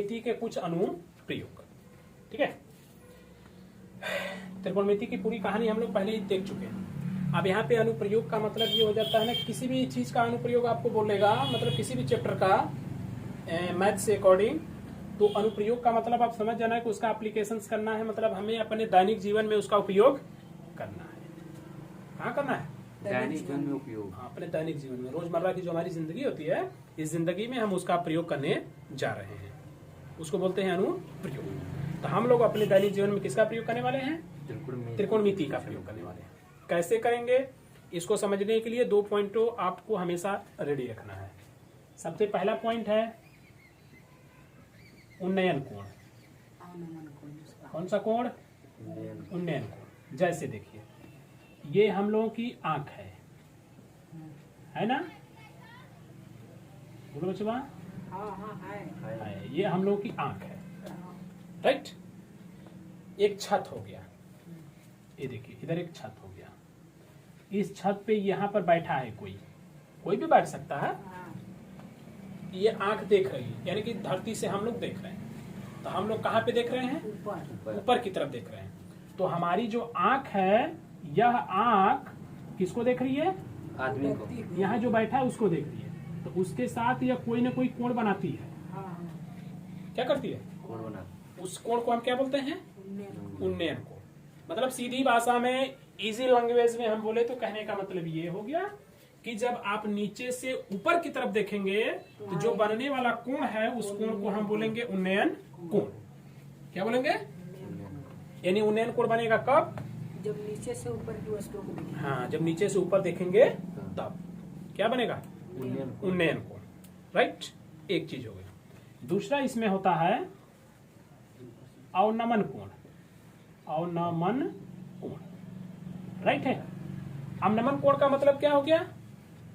त्रिकोणमिति के कुछ अनुप्रयोग। ठीक है, त्रिकोणमिति की पूरी कहानी हम लोग पहले ही देख चुके हैं। अब यहाँ पे अनुप्रयोग का मतलब ये हो जाता है ना, किसी भी चीज का अनुप्रयोग आपको बोलेगा, मतलब किसी भी चैप्टर का मैथ से अकॉर्डिंग, तो अनुप्रयोग का मतलब आप समझ जाना है कि उसका एप्लीकेशंस करना है, मतलब हमें अपने दैनिक जीवन में उसका उपयोग करना है। कहाँ करना है? दैनिक जीवन में उपयोग। हाँ, अपने दैनिक जीवन में, रोजमर्रा की जो हमारी जिंदगी होती है, इस जिंदगी में हम उसका प्रयोग करने जा रहे हैं, उसको बोलते हैं अनुप्रयोग। तो हम लोग अपने दैनिक जीवन में किसका प्रयोग करने वाले हैं? त्रिकोणमिति का प्रयोग करने वाले हैं। कैसे करेंगे, इसको समझने के लिए 2 पॉइंटों आपको हमेशा रेडी रखना है। सबसे पहला पॉइंट है उन्नयन कोण। कौन सा कोण? उन्नयन कोण। जैसे देखिए, ये हम लोगों की आंख है ना? बोलो बच्चों, है। ये हम लोगों की आंख है, राइट। एक छत हो गया, ये देखिए इधर एक छत हो गया। इस छत पे यहाँ पर बैठा है कोई भी बैठ सकता है। ये आंख देख रही है, यानी कि धरती से हम लोग देख रहे हैं। तो हम लोग कहाँ पे देख रहे हैं? ऊपर की तरफ देख रहे हैं। तो हमारी जो आंख है, यह आंख किसको देख रही है? आदमी को। यहाँ जो बैठा है उसको देख रही है। तो उसके साथ यह कोई ना कोई कोण बनाती है। क्या करती है? कोण बनाती। उस कोण को हम क्या बोलते हैं? उन्नयन कोण। मतलब सीधी भाषा में, इजी लैंग्वेज में हम बोले तो कहने का मतलब ये हो गया कि जब आप नीचे से ऊपर की तरफ देखेंगे तो जो बनने वाला कोण है, उस कोण को हम बोलेंगे उन्नयन कोण। क्या बोलेंगे? यानी उन्नयन कोण बनेगा कब? जब नीचे से ऊपर की वस्तुओं को देखेंगे। हाँ, जब नीचे से ऊपर देखेंगे तब क्या बनेगा? उन्नयन कोण, राइट। एक चीज हो गई। दूसरा इसमें होता है अवनमन कोण। अवनमन कोण, राइट है। अवनमन कोण का मतलब क्या हो गया?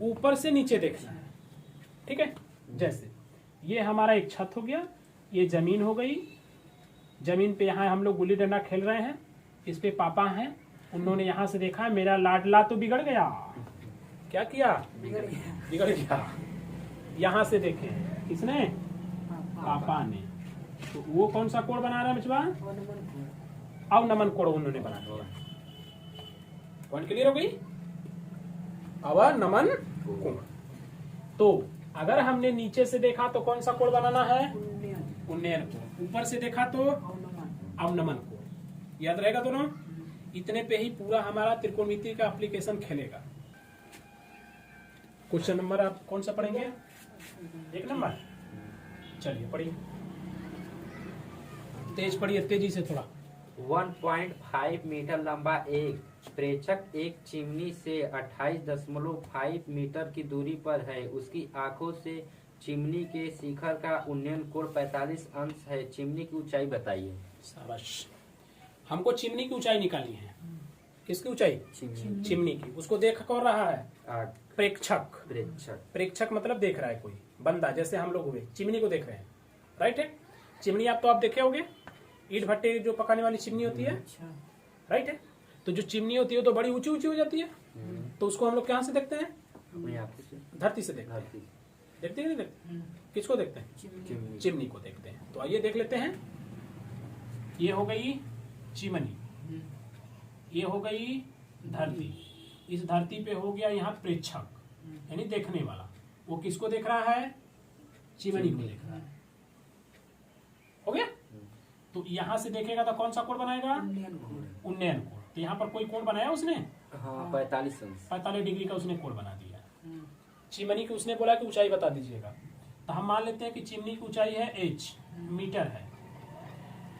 ऊपर से नीचे देखना है। ठीक है, जैसे ये हमारा एक छत हो गया, ये जमीन हो गई। जमीन पे यहाँ हम लोग गुल्ली डंडा खेल रहे हैं। इस पे पापा हैं, उन्होंने यहाँ से देखा मेरा लाडला तो बिगड़ गया। क्या किया? बिगड़ गया। यहाँ से देखे किसने? पापा ने। तो वो कौन सा कोण बना रहा है बचवा? अवनमन कोण उन्होंने बना दिया। पॉइंट क्लियर हो गई? अवनमन कोण। तो अगर हमने नीचे से देखा तो कौन सा कोण बनाना है? उन्नयन कोण। ऊपर से देखा तो अवनमन कोण। याद रहेगा दोनों? इतने पे ही पूरा हमारा त्रिकोणमिति का एप्लीकेशन खेलेगा। क्वेश्चन नंबर आप कौन सा पढ़ेंगे? 1 नंबर। चलिए पढ़िए, तेज पढ़िए, तेजी से थोड़ा। 1.5 मीटर लंबा एक प्रेक्षक एक चिमनी से 28.5 मीटर की दूरी पर है। उसकी आंखों से चिमनी के शिखर का उन्नयन कोण 45 अंश है। चिमनी की ऊंचाई बताइए। शाबाश। हमको चिमनी की ऊंचाई निकालनी है। किसकी ऊंचाई? चिमनी की। उसको देख कौन रहा है? प्रेक्षक। प्रेक्षक मतलब देख रहा है कोई बंदा, जैसे हम लोग हुए चिमनी को देख रहे हैं, राइट है। चिमनी आप देखे होंगे, ईट भट्टे जो पकाने वाली चिमनी होती है, राइट है। तो जो चिमनी होती है तो बड़ी ऊंची ऊंची हो जाती है। तो उसको हम लोग कहाँ से देखते हैं? धरती से देखते हैं। देखते हैं नहीं देखते? किसको देखते हैं? चिमनी को देखते हैं। तो आइए देख लेते हैं। ये हो गई चिमनी, ये हो गई धरती। इस धरती पे हो गया यहाँ प्रेक्षक, यानी देखने वाला। वो किसको देख रहा है? चिमनी को देख रहा है। हो गया? तो यहाँ से देखेगा तो कौन सा कोण बनाएगा? उन्नयन कोण। तो यहाँ पर कोई कोण बनाया उसने? हाँ, 45 डिग्री का उसने कोण बना दिया। चिमनी की उसने बोला कि ऊंचाई बता दीजिएगा। तो हम मान लेते हैं कि चिमनी की ऊंचाई है h, मीटर है।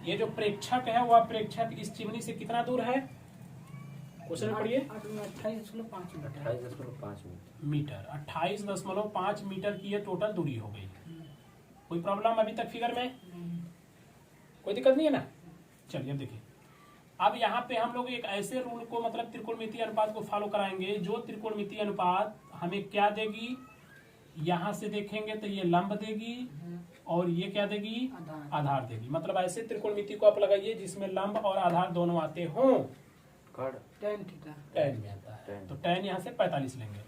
ये जो प्रेक्षक है, वह प्रेक्षक इस चिमनी से कितना दूर है? क्वेश्चन पढ़िए। 28.5 मीटर। 28.5 मीटर की ये टोटल दूरी हो गई। कोई प्रॉब्लम अभी तक फिगर में? कोई दिक्कत नहीं है ना? चलिए अब देखिए। अब यहाँ पे हम लोग एक ऐसे रूल को, मतलब त्रिकोणमितीय अनुपात को फॉलो कराएंगे, जो त्रिकोणमितीय अनुपात हमें क्या देगी? यहाँ से देखेंगे तो ये लंब देगी, और ये क्या देगी? आधार देगी। मतलब ऐसे त्रिकोणमिति को आप लगाइए जिसमें लंब और आधार दोनों आते हों। टैन में आता है। तो टैन यहाँ से 45 लेंगे।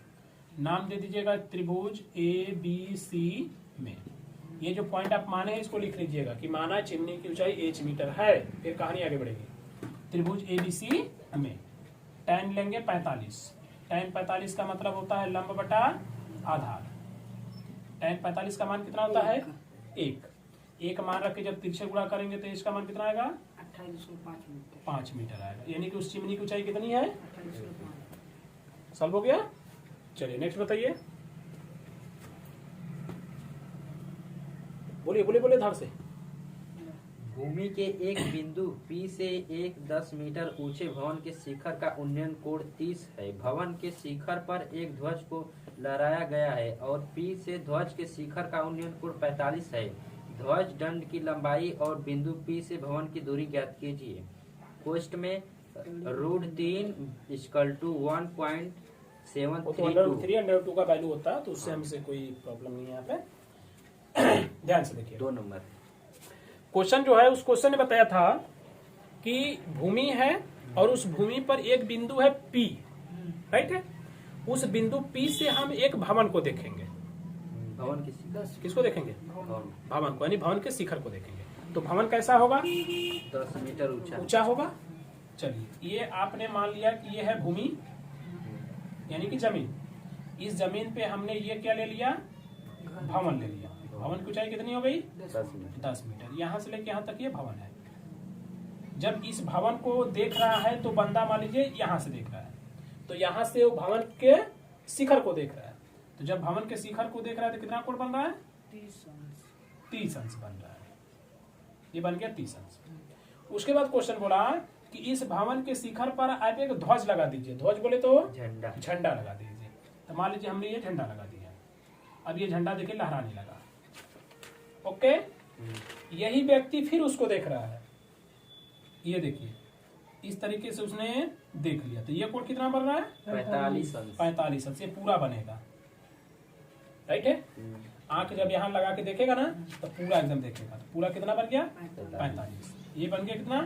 नाम दे दीजिएगा त्रिभुज ABC में। ये जो पॉइंट आप माने हैं इसको लिख लीजिएगा कि माना चिमनी की ऊंचाई h मीटर है। फिर कहानी आगे बढ़ेगी। त्रिभुज ABC में tan लेंगे 45। tan 45 का मतलब होता है लंब बटा आधार। tan 45 का मान कितना होता है? 1 मान रख के जब तिरछे गुणा करेंगे तो इसका मान कितना आएगा? 28.5 मीटर। 5 मीटर आएगा। यानी कि उस चिमनी की ऊंचाई कितनी है? 28.5। सॉल्व हो गया। चलिए नेक्स्ट बताइए। बोलिए बोलिए बोलिए धार से। भूमि के एक बिंदु P से एक 10 मीटर ऊंचे भवन के शिखर का उन्नयन कोण 30 है। भवन के शिखर पर एक ध्वज को लहराया गया है और P से ध्वज के शिखर का उन्नयन कोण 45 है। ध्वज दंड की लंबाई और बिंदु P से भवन की दूरी ज्ञात कीजिए। क्वेश्चन में √3 = 1.732। 3 का वैल्यू होता है तो उससे हमसे कोई प्रॉब्लम नहीं है यहाँ पे। ध्यान से देखिए 2 नंबर। क्वेश्चन जो है उस क्वेश्चन ने बताया था कि भूमि है और उस भूमि पर एक बिंदु है P, राइट है। उस बिंदु P से हम एक भवन को देखेंगे। भवन की शिखर, किसको देखेंगे? भवन भवन को, यानी भवन के शिखर को देखेंगे। तो भवन कैसा होगा? 10 मीटर ऊंचा होगा। चलिए ये आपने मान लिया कि ये है भूमि यानी कि जमीन। इस जमीन पे हमने ये क्या ले लिया? भवन ले लिया। भवन की ऊंचाई कितनी हो गई? 10 मीटर। यहाँ से लेके यहाँ तक ये भवन है। जब इस भवन को देख रहा है तो बंदा मान लीजिए यहाँ से देख रहा है, तो यहाँ से वो भवन के शिखर को देख रहा है। तो जब भवन के शिखर को देख रहा है तो कितना कोण बन रहा है? 30 अंश बन रहा है। ये बन गया 30 अंश। उसके बाद क्वेश्चन बोला कि इस भवन के शिखर पर आप एक ध्वज लगा दीजिए। ध्वज बोले तो झंडा लगा दीजिए। तो मान लीजिए हमने ये झंडा लगा दिया। अब ये झंडा देखिए लहराने लगा। ओके, यही व्यक्ति फिर उसको देख रहा है। ये देखिए इस तरीके से उसने देख लिया। तो ये कोण कितना बन रहा है? 45 अंश। ये पूरा बनेगा, राइट है। आंख जब यहाँ लगा के देखेगा ना तो पूरा एकदम देखेगा। तो पूरा कितना बन गया? 45। ये बन गया कितना?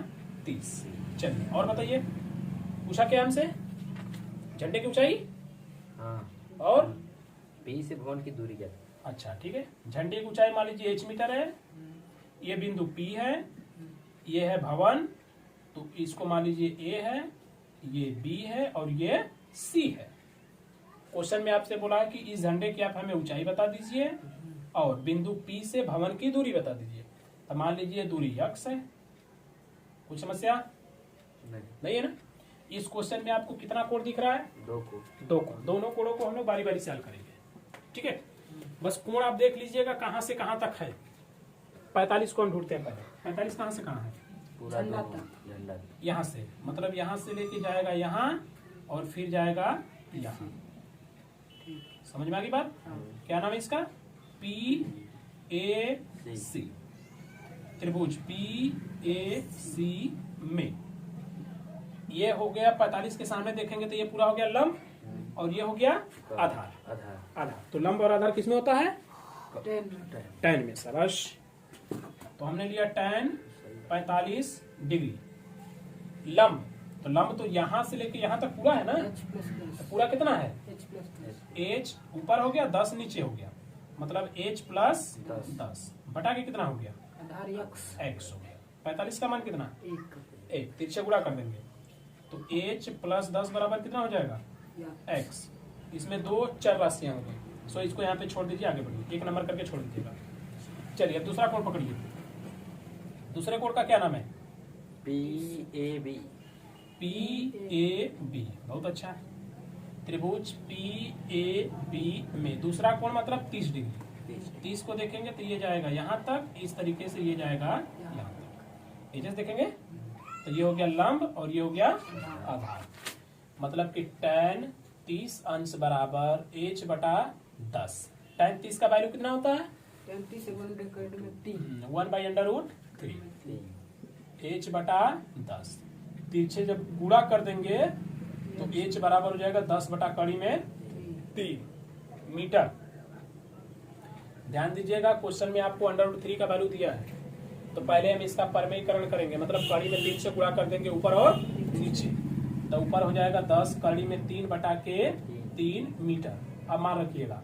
30। चलिए और बताइए, पूछा क्या हमसे? झंडे की ऊंचाई और P से भवन की दूरी क्या? अच्छा ठीक है। झंडे की ऊंचाई मान लीजिए h मीटर है। ये बिंदु P है, ये है भवन, तो इसको मान लीजिए A है, ये B है और ये C है। क्वेश्चन में आपसे बोला है कि इस झंडे की आप हमें ऊंचाई बता दीजिए और बिंदु P से भवन की दूरी बता दीजिए। तो मान लीजिए दूरी x है। कुछ समस्या नहीं है ना? इस क्वेश्चन में आपको कितना कोण दिख रहा है? 2 कोण। दोनों कोणों को हम लोग बारी बारी से हल करेंगे, ठीक है। बस कोण आप देख लीजिएगा कहां से कहां तक है। 45 कोण ढूंढते हैं पहले। 45 कहां से कहां है? पूरा झंडा यहाँ से, मतलब यहाँ से लेके जाएगा यहाँ और फिर जाएगा यहाँ। समझ में आ गई बात? क्या नाम है इसका? PAC, त्रिभुज PAC में। ये हो गया 45 के सामने देखेंगे तो ये पूरा हो गया लंब और ये हो गया आधार। तो लंब और आधार किसमें होता है? tan में। शाबाश। तो हमने लिया tan 45 डिग्री। लंब, तो लंब तो यहाँ से लेके यहाँ तक पूरा है ना? तो पूरा कितना है? h ऊपर हो गया, 10 नीचे हो गया, मतलब h + 10 बटा के कितना हो गया? x हो गया। 45 का मान कितना? 1। तिरछे गुणा कर देंगे तो h + 10 बराबर कितना हो जाएगा? x। इसमें 2 चर राशियां होंगी, सो इसको यहाँ पे छोड़ दीजिए, आगे बढ़िए। 1 नंबर करके छोड़ दीजिएगा। चलिए अब दूसरा कोण पकड़िए। दूसरे कोण का क्या नाम है? PAB। बहुत अच्छा। त्रिभुज PAB में दूसरा कोण मतलब 30 डिग्री। 30 को देखेंगे तो ये जाएगा यहाँ तक, इस तरीके से ये जाएगा यहाँ तक। एजेस देखेंगे तो ये हो गया लंब और ये हो गया आधार। मतलब कि tan 30 अंश बराबर h बटा 10। tan 30 का वैल्यू कितना होता है? 1/√3 h बटा 10। तिरछे जब गुणा कर देंगे तो h बराबर हो जाएगा 10 बटा कड़ी में 3 मीटर। ध्यान दीजिएगा क्वेश्चन में आपको √3 का वैल्यू दिया है, तो पहले हम इसका परमेयीकरण करेंगे, मतलब कड़ी में 3 से गुणा कर देंगे ऊपर और नीचे। तो ऊपर हो जाएगा 10 कड़ी में 3 बटा के 3 मीटर। अब मान रखिएगा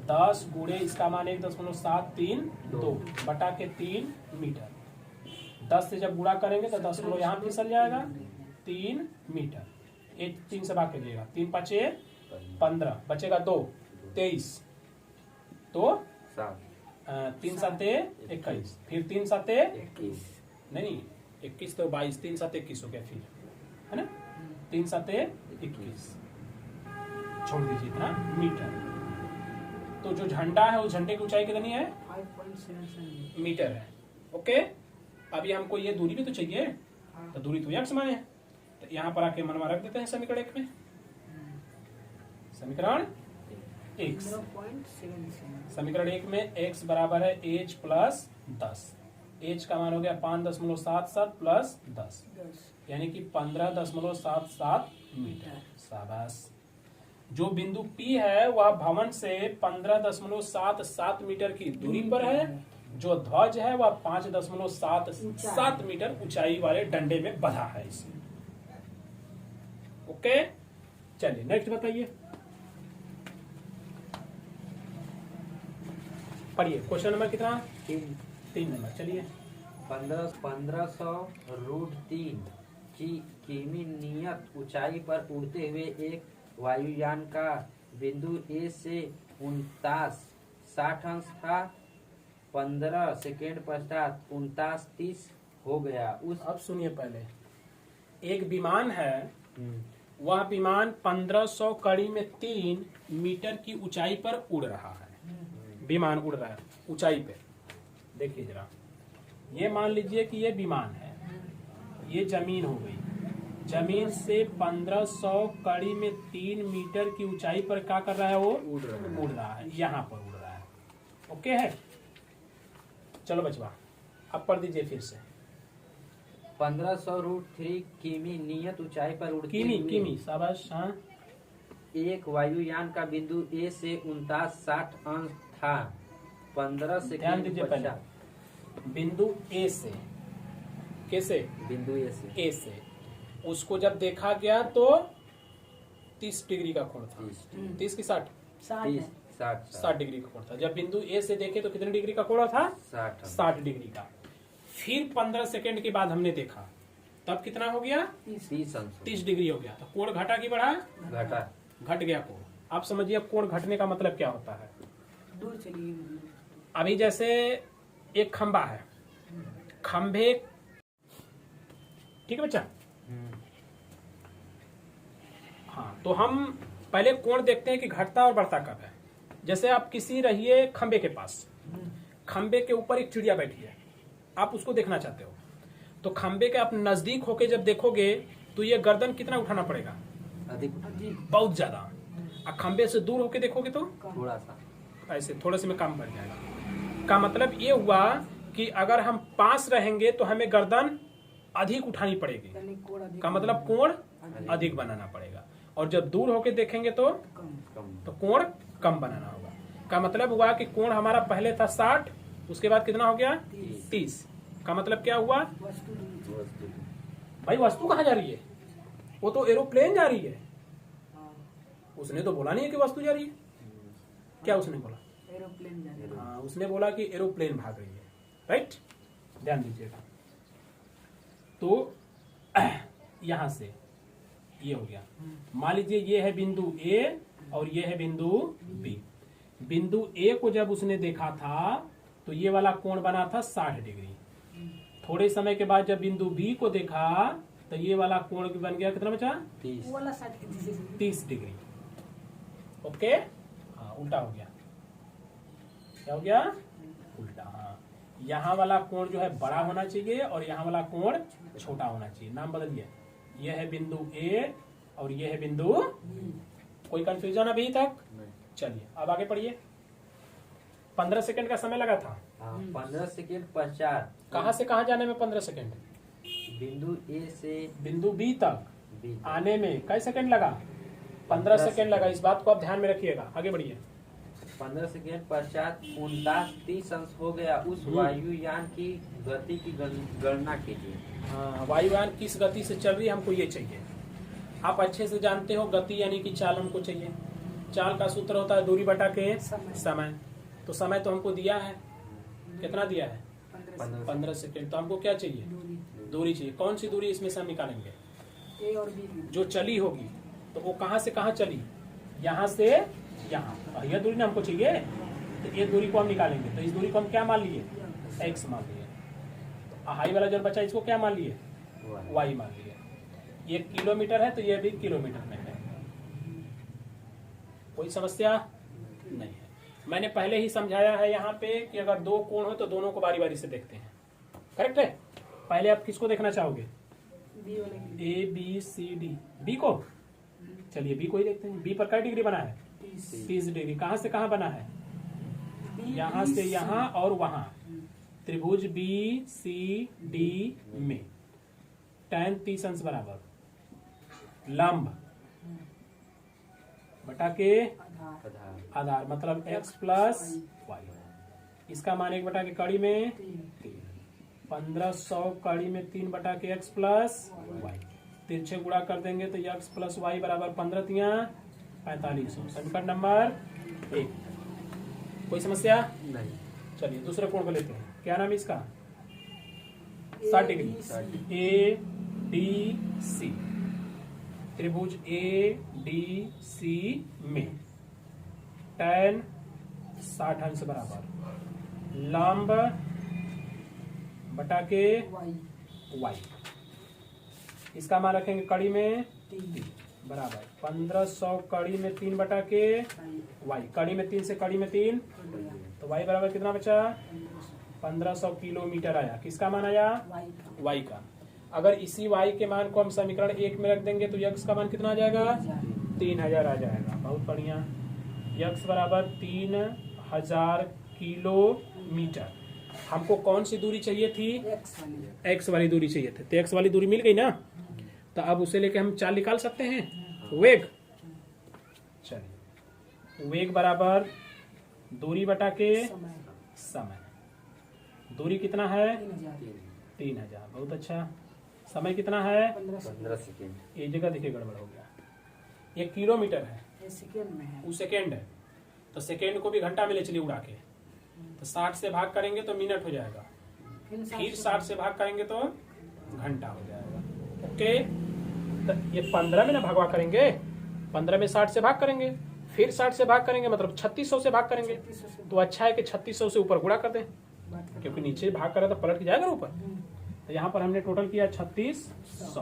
10 गुणे इसका मान 1.732 बटा के 3 मीटर। 10 से जब गुणा करेंगे तो 10 किलो यहाँ फिसल जाएगा 3 मीटर। 3 से भाग करिएगा, 3 5 15 बचेगा 2 23 तो 3 7 21 फिर 3 7 नहीं 21 तो 22 3 7 21 हो गया फिर है ना 3 7 21 छोड़ दीजिए इतना मीटर। तो जो झंडा है उस झंडे की ऊंचाई कितनी है 5.77 मीटर है। ओके अभी हमको ये दूरी भी तो चाहिए तो दूरी तो x माने है तो यहाँ पर आके मनवा रख देते हैं समीकरण 1 में। समीकरण 1 समीकरण 1 में x बराबर है h प्लस 10। h का मान हो गया 5.77 प्लस 10 यानी कि 15.77 मीटर। शाबाश। जो बिंदु P है वह भवन से 15.77 मीटर की दूरी पर है। जो ध्वज है वह 5.77 मीटर ऊंचाई वाले डंडे में बंधा है इसे। ओके चलिए नेक्स्ट बताइए, पढ़िए क्वेश्चन नंबर कितना 3 नंबर। चलिए 1500√3 की किमी नियत ऊंचाई पर उड़ते हुए एक वायुयान का बिंदु ए से 59.60 अंश था। 15 सेकेंड पश्चात 29.30 हो गया। अब सुनिए पहले, एक विमान है वह विमान 1500 कड़ी में 3 मीटर की ऊंचाई पर उड़ रहा है। विमान उड़ रहा है ऊंचाई पे। देखिए जरा, ये मान लीजिए कि ये विमान है, ये जमीन हो गई। जमीन से 1500 कड़ी में 3 मीटर की ऊंचाई पर क्या कर रहा है वो उड़ रहा है, यहाँ पर उड़ रहा है। ओके है। चलो बचवा अब पढ़ दीजिए फिर से। 1500√3 किमी नियत ऊंचाई पर उड़ते किमी शाबाश। हाँ एक वायुयान का बिंदु ए से 59.60 अंश था। 15 ध्यान सेकेंड दीजिए पहले, बिंदु ए से कैसे बिंदु ए से उसको जब देखा गया तो 30 डिग्री का कोण था। 30 की 60 60 डिग्री का कोण था। जब बिंदु ए से देखे तो कितने डिग्री का कोण था 60 डिग्री का। फिर 15 सेकेंड के बाद हमने देखा तब कितना हो गया 30 डिग्री हो गया। तो कोण घटा कि बढ़ा घट गया कोण। आप समझिए कोण घटने का मतलब क्या होता है। दूर चलिए। अभी जैसे एक खंबा है, खंबे ठीक है बच्चा। हाँ तो हम पहले कोण देखते हैं कि घटता और बढ़ता कब है। जैसे आप किसी रहिए खंबे के पास, खंबे के ऊपर एक चिड़िया बैठी है, आप उसको देखना चाहते हो तो खंबे के आप नजदीक होके जब देखोगे तो ये गर्दन कितना उठाना पड़ेगा अधिक बहुत ज्यादा। और खंबे से दूर होके देखोगे तो थोड़ा सा ऐसे थोड़े से में कम बढ़ जाएगा। का मतलब ये हुआ कि अगर हम पास रहेंगे तो हमें गर्दन अधिक उठानी पड़ेगी, का मतलब कोण अधिक बनाना पड़ेगा। और जब दूर होके देखेंगे तो कोण कम बनाना होगा। का मतलब हुआ कि कोण हमारा पहले था 60, उसके बाद कितना हो गया 30। का मतलब क्या हुआ भाई वस्तु कहाँ जा रही है, वो तो एरोप्लेन जा रही है। उसने तो बोला नहीं है कि वस्तु जा रही है। क्या उसने बोला एरोप्लेन जा रही है। हाँ उसने बोला कि एरोप्लेन भाग रही है। राइट ध्यान दीजिएगा। तो यहां से ये हो गया। मान लीजिए ये है बिंदु ए और ये है बिंदु बी। बिंदु ए को जब उसने देखा था तो ये वाला कोण बना था 60 डिग्री। थोड़े समय के बाद जब बिंदु बी को देखा तो ये वाला कोण बन गया कितना बचा 30 डिग्री। ओके हाँ उल्टा हो गया। क्या हो गया उल्टा। हाँ यहाँ वाला कोण जो है बड़ा होना चाहिए और यहाँ वाला कोण छोटा होना चाहिए। नाम बदलिए। ये है बिंदु ए और ये है बिंदु। कोई कंफ्यूजन अभी तक? चलिए अब आगे पढ़िए। 15 सेकंड का समय लगा था। 15 सेकेंड पश्चात कहाँ से कहाँ जाने में 15 सेकंड? बिंदु ए से बिंदु बी तक बी आने में कई सेकंड लगा? 15 सेकंड लगा। इस बात को आप ध्यान में रखिएगा। आगे बढ़िए। 15 सेकेंड पश्चात 29.30 अंश हो गया। उस वायुयान की गति की गणना कीजिए। हाँ वायुयान किस गति से चल रही है हमको ये चाहिए। आप अच्छे से जानते हो गति यानी कि चाल हमको चाहिए। चाल का सूत्र होता है दूरी बटा के समय। समय। तो समय तो हमको दिया है, कितना दिया है? 15 सेकेंड। तो हमको क्या चाहिए? दूरी चाहिए। कौन सी दूरी इसमें से हम निकालेंगे? ए और बी जो चली होगी। तो वो कहाँ से कहाँ चली? यहाँ से यहाँ। यह दूरी ना हमको चाहिए, तो ये दूरी को हम निकालेंगे। तो इस दूरी को हम क्या मान लिए? x मान लिए। तो हाई वाला जो बचा इसको क्या मान लिए? y मान लिए। ये किलोमीटर है तो ये भी किलोमीटर में है। कोई समस्या नहीं है। मैंने पहले ही समझाया है यहाँ पे कि अगर दो कोण हो तो दोनों को बारी बारी से देखते हैं। करेक्ट है? पहले आप किसको देखना चाहोगे? बी वाले A B C D. B को, चलिए बी को ही देखते हैं। बी पर क्या डिग्री बना है? 30 डिग्री। कहाँ से कहाँ बना है? यहाँ से यहाँ और वहां। त्रिभुज बी सी डी में tan 30 अंश बराबर लंब बटा के आधार, मतलब x प्लस वाई। इसका मान 1 बटा के कड़ी में 3। 1500 कड़ी में 3 बटा के x प्लस वाई। तिरछे गुणा कर देंगे तो x प्लस वाई बराबर 15 तिया 4500। समीकरण नंबर 1। कोई समस्या नहीं। चलिए दूसरे कोण को लेते हैं। क्या नाम है इसका? 60 डिग्री। A D C. त्रिभुज ए डी सी में tan 60 अंश बराबर लंब बटा के वाई। इसका मान रखेंगे कड़ी में 3 बराबर 1500 कड़ी में 3 बटा के वाई। कड़ी में 3 से कड़ी में 3 तो वाई बराबर कितना बचा? 1500 किलोमीटर आया। किसका मान आया? वाई का। अगर इसी वाई के मान को हम समीकरण 1 में रख देंगे तो यक्स का मान कितना आ जाएगा? 3000 आ जाएगा। बहुत बढ़िया। यक्स बराबर 3000 किलोमीटर। हमको कौन सी दूरी चाहिए थी? एक्स वाली दूरी चाहिए थी। तो एक्स वाली दूरी मिल गई ना। तो अब उसे लेके हम चाल निकाल सकते हैं। वेग, चलिए वेग बराबर दूरी बटा के समय। दूरी कितना है? 3000। बहुत अच्छा। समय कितना है? 15 सेकेंड। एक जगह देखिए गड़बड़ हो गया। ये किलोमीटर है, सेकेंड में है। वो सेकेंड है। तो सेकेंड को भी घंटा में ले चलिए उड़ा के। तो 60 से भाग करेंगे तो मिनट हो जाएगा। फिर 60 से भाग करेंगे तो घंटा हो जाएगा। ओके। तो ये 15 में ना भगवा करेंगे। 15 में 60 से भाग करेंगे, फिर 60 से भाग करेंगे, मतलब 3600 से भाग करेंगे। तो अच्छा है कि 3600 से ऊपर गुणा कर दें, क्योंकि नीचे भाग करा तो पलट के जाएगा ना ऊपर। तो यहाँ पर हमने टोटल किया 3600।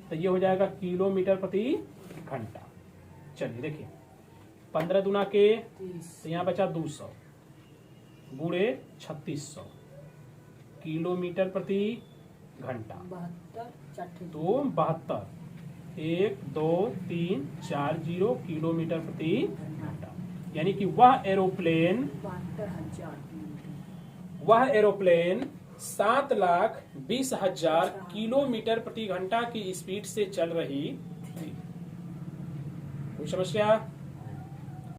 तो ये हो जाएगा किलोमीटर प्रति घंटा। चलिए देखिए 15 दुना के तो यहाँ बचा 200 गुणे 3600 किलोमीटर प्रति घंटा। 2 72 1 2 3 4 0 किलोमीटर प्रति घंटा। यानी कि वह एरोप्लेन 7,20,000 किलोमीटर प्रति घंटा की स्पीड से चल रही थी। कोई समस्या?